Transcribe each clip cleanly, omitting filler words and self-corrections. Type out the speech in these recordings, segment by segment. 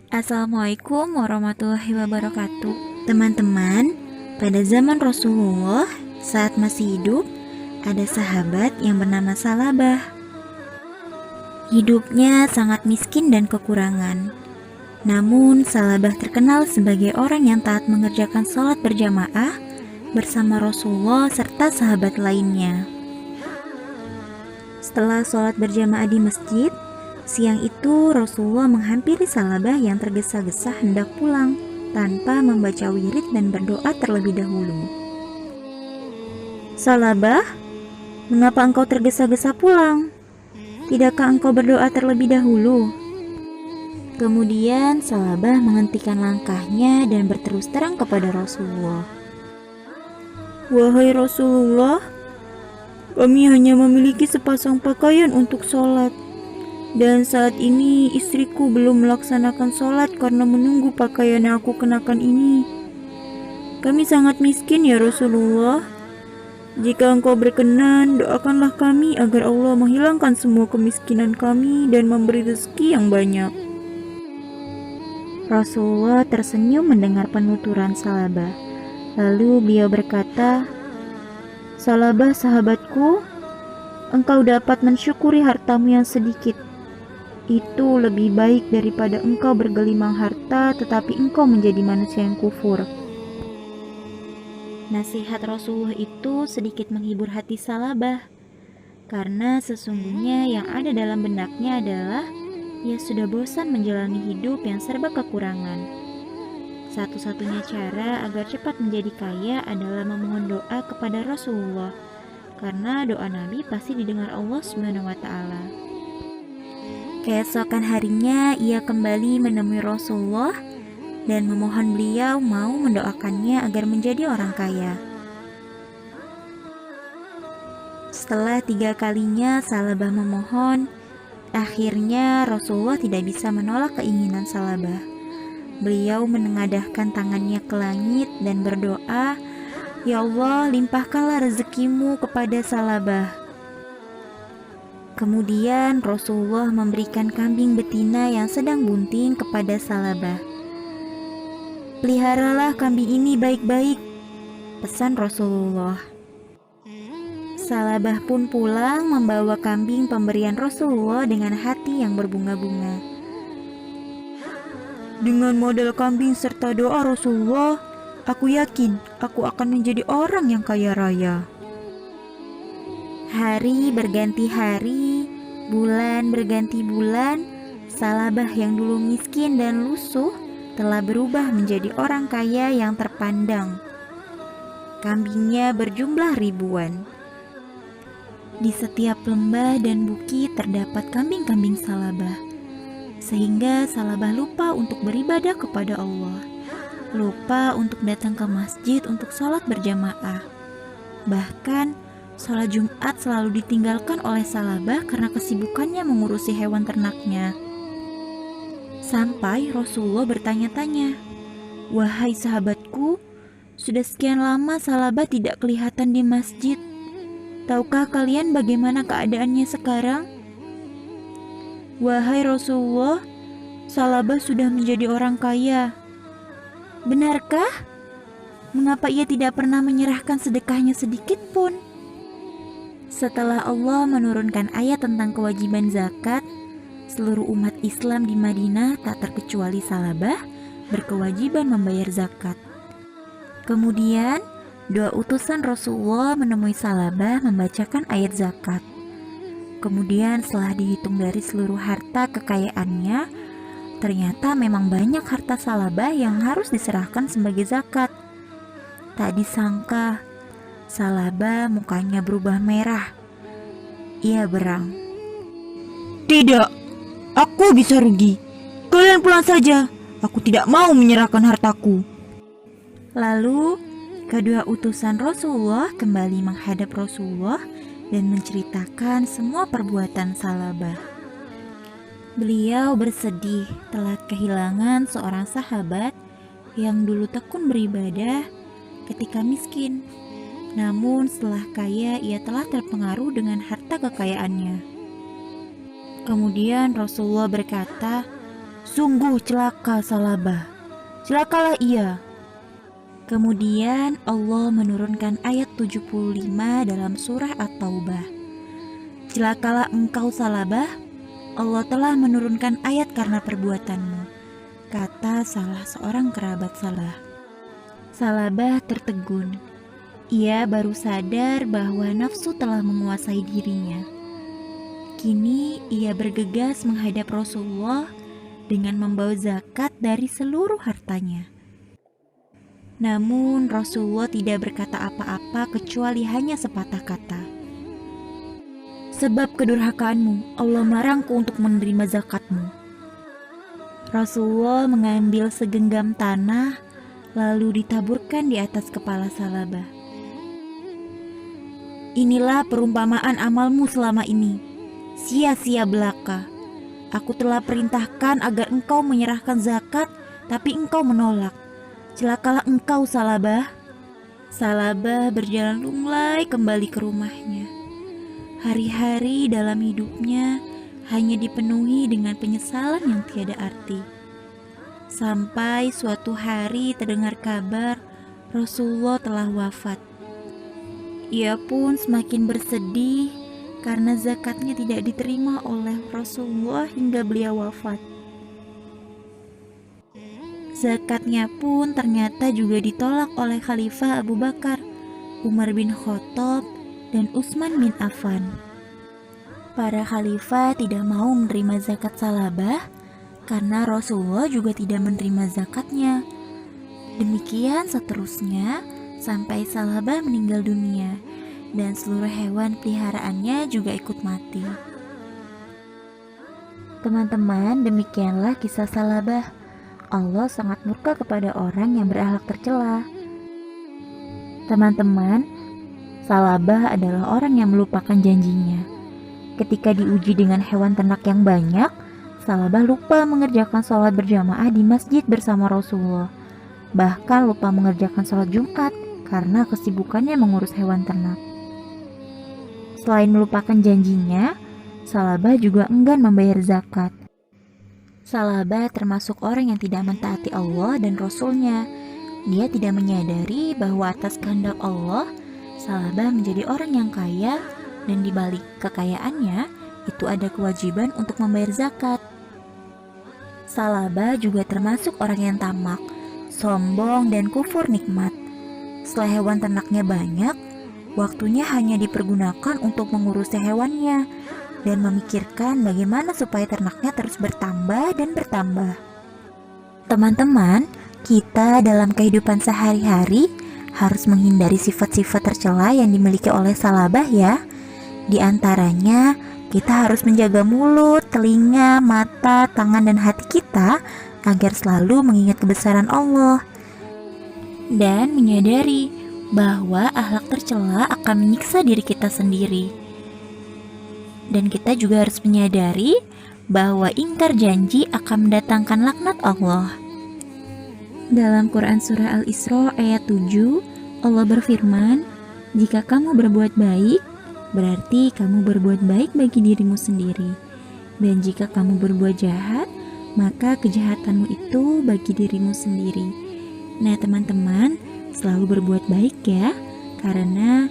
Assalamualaikum warahmatullahi wabarakatuh. Teman-teman, pada zaman Rasulullah saat masih hidup, ada sahabat yang bernama Salabah. Hidupnya sangat miskin dan kekurangan. Namun Salabah terkenal sebagai orang yang taat mengerjakan sholat berjamaah bersama Rasulullah serta sahabat lainnya. Setelah sholat berjamaah di masjid, siang itu Rasulullah menghampiri Salabah yang tergesa-gesa hendak pulang tanpa membaca wirid dan berdoa terlebih dahulu. "Salabah, mengapa engkau tergesa-gesa pulang? Tidakkah engkau berdoa terlebih dahulu?" Kemudian Salabah menghentikan langkahnya dan berterus terang kepada Rasulullah. "Wahai Rasulullah, kami hanya memiliki sepasang pakaian untuk sholat. Dan saat ini istriku belum melaksanakan sholat karena menunggu pakaian yang aku kenakan ini. Kami sangat miskin ya Rasulullah. Jika engkau berkenan, doakanlah kami agar Allah menghilangkan semua kemiskinan kami dan memberi rezeki yang banyak." Rasulullah tersenyum mendengar penuturan Salabah. Lalu beliau berkata, "Salabah sahabatku, engkau dapat mensyukuri hartamu yang sedikit. Itu lebih baik daripada engkau bergelimang harta tetapi engkau menjadi manusia yang kufur." Nasihat Rasulullah itu sedikit menghibur hati Salabah, karena sesungguhnya yang ada dalam benaknya adalah ia sudah bosan menjalani hidup yang serba kekurangan. Satu-satunya cara agar cepat menjadi kaya adalah memohon doa kepada Rasulullah, karena doa Nabi pasti didengar Allah Subhanahu wa Ta'ala. Keesokan harinya ia kembali menemui Rasulullah dan memohon beliau mau mendoakannya agar menjadi orang kaya. Setelah 3 kalinya Salabah memohon, akhirnya Rasulullah tidak bisa menolak keinginan Salabah. Beliau menengadahkan tangannya ke langit dan berdoa, "Ya Allah, limpahkanlah rezekimu kepada Salabah." Kemudian Rasulullah memberikan kambing betina yang sedang bunting kepada Salabah. "Peliharalah kambing ini baik-baik," pesan Rasulullah. Salabah pun pulang membawa kambing pemberian Rasulullah dengan hati yang berbunga-bunga. "Dengan modal kambing serta doa Rasulullah, aku yakin aku akan menjadi orang yang kaya raya." Hari berganti hari, bulan berganti bulan, Salabah yang dulu miskin dan lusuh telah berubah menjadi orang kaya yang terpandang. Kambingnya berjumlah ribuan. Di setiap lembah dan bukit terdapat kambing-kambing Salabah, sehingga Salabah lupa untuk beribadah kepada Allah, lupa untuk datang ke masjid untuk sholat berjamaah. Bahkan sholat Jumat selalu ditinggalkan oleh Salabah karena kesibukannya mengurusi hewan ternaknya. Sampai Rasulullah bertanya-tanya, "Wahai sahabatku, sudah sekian lama Salabah tidak kelihatan di masjid. Tahukah kalian bagaimana keadaannya sekarang?" "Wahai Rasulullah, Salabah sudah menjadi orang kaya." "Benarkah? Mengapa ia tidak pernah menyerahkan sedekahnya sedikit pun?" Setelah Allah menurunkan ayat tentang kewajiban zakat, seluruh umat Islam di Madinah tak terkecuali Salabah berkewajiban membayar zakat. Kemudian dua utusan Rasulullah menemui Salabah membacakan ayat zakat. Kemudian setelah dihitung dari seluruh harta kekayaannya, ternyata memang banyak harta Salabah yang harus diserahkan sebagai zakat. Tak disangka, Salabah mukanya berubah merah. Ia berang, "Tidak, aku bisa rugi. Kalian pulang saja. Aku tidak mau menyerahkan hartaku." Lalu kedua utusan Rasulullah kembali menghadap Rasulullah dan menceritakan semua perbuatan Salabah. Beliau bersedih telah kehilangan seorang sahabat yang dulu tekun beribadah ketika miskin. Namun setelah kaya ia telah terpengaruh dengan harta kekayaannya. Kemudian Rasulullah berkata, Sungguh celaka Salabah, celakalah ia. Kemudian Allah menurunkan ayat 75 dalam surah At-Taubah. Celakalah engkau Salabah, Allah telah menurunkan ayat karena perbuatanmu, kata salah seorang kerabat Salabah. Salabah tertegun. Ia baru sadar bahwa nafsu telah menguasai dirinya. Kini ia bergegas menghadap Rasulullah dengan membawa zakat dari seluruh hartanya. Namun Rasulullah tidak berkata apa-apa kecuali hanya sepatah kata. Sebab kedurhakaanmu, Allah melarangku untuk menerima zakatmu. Rasulullah mengambil segenggam tanah lalu ditaburkan di atas kepala Salabah. Inilah perumpamaan amalmu selama ini, sia-sia belaka. Aku telah perintahkan agar engkau menyerahkan zakat, tapi engkau menolak. Celakalah engkau Salabah. Salabah berjalan lunglai kembali ke rumahnya. Hari-hari dalam hidupnya hanya dipenuhi dengan penyesalan yang tiada arti. Sampai suatu hari terdengar kabar Rasulullah telah wafat. Ia pun semakin bersedih karena zakatnya tidak diterima oleh Rasulullah hingga beliau wafat. Zakatnya pun ternyata juga ditolak oleh Khalifah Abu Bakar, Umar bin Khattab, dan Utsman bin Affan. Para khalifah tidak mau menerima zakat Salabah karena Rasulullah juga tidak menerima zakatnya. Demikian seterusnya sampai Salabah meninggal dunia dan seluruh hewan peliharaannya juga ikut mati. Teman-teman, demikianlah kisah Salabah. Allah sangat murka kepada orang yang berakhlak tercela. Teman-teman, Salabah adalah orang yang melupakan janjinya. Ketika diuji dengan hewan ternak yang banyak, Salabah lupa mengerjakan sholat berjamaah di masjid bersama Rasulullah. Bahkan lupa mengerjakan sholat Jumat karena kesibukannya mengurus hewan ternak. Selain melupakan janjinya, Salabah juga enggan membayar zakat. Salabah termasuk orang yang tidak mentaati Allah dan Rasul-Nya. Dia tidak menyadari bahwa atas kehendak Allah, Salabah menjadi orang yang kaya dan di balik kekayaannya itu ada kewajiban untuk membayar zakat. Salabah juga termasuk orang yang tamak, sombong dan kufur nikmat. Setelah hewan ternaknya banyak, waktunya hanya dipergunakan untuk mengurusi hewannya dan memikirkan bagaimana supaya ternaknya terus bertambah dan bertambah. Teman-teman, kita dalam kehidupan sehari-hari harus menghindari sifat-sifat tercela yang dimiliki oleh Salabah ya. Di antaranya, kita harus menjaga mulut, telinga, mata, tangan, dan hati kita agar selalu mengingat kebesaran Allah dan menyadari bahwa akhlak tercela akan menyiksa diri kita sendiri. Dan kita juga harus menyadari bahwa ingkar janji akan mendatangkan laknat Allah. Dalam Quran Surah Al-Isra ayat 7, Allah berfirman, "Jika kamu berbuat baik, berarti kamu berbuat baik bagi dirimu sendiri. Dan jika kamu berbuat jahat, maka kejahatanmu itu bagi dirimu sendiri." Nah teman-teman, selalu berbuat baik ya, karena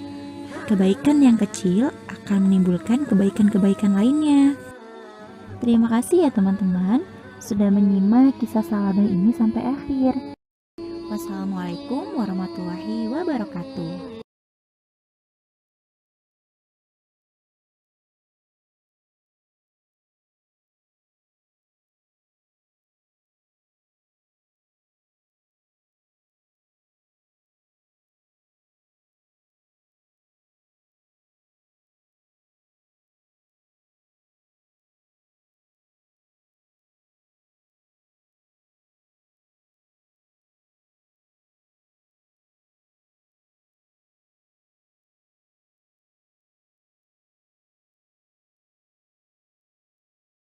kebaikan yang kecil akan menimbulkan kebaikan-kebaikan lainnya. Terima kasih ya teman-teman sudah menyimak kisah Salabah ini sampai akhir. Wassalamualaikum warahmatullahi wabarakatuh.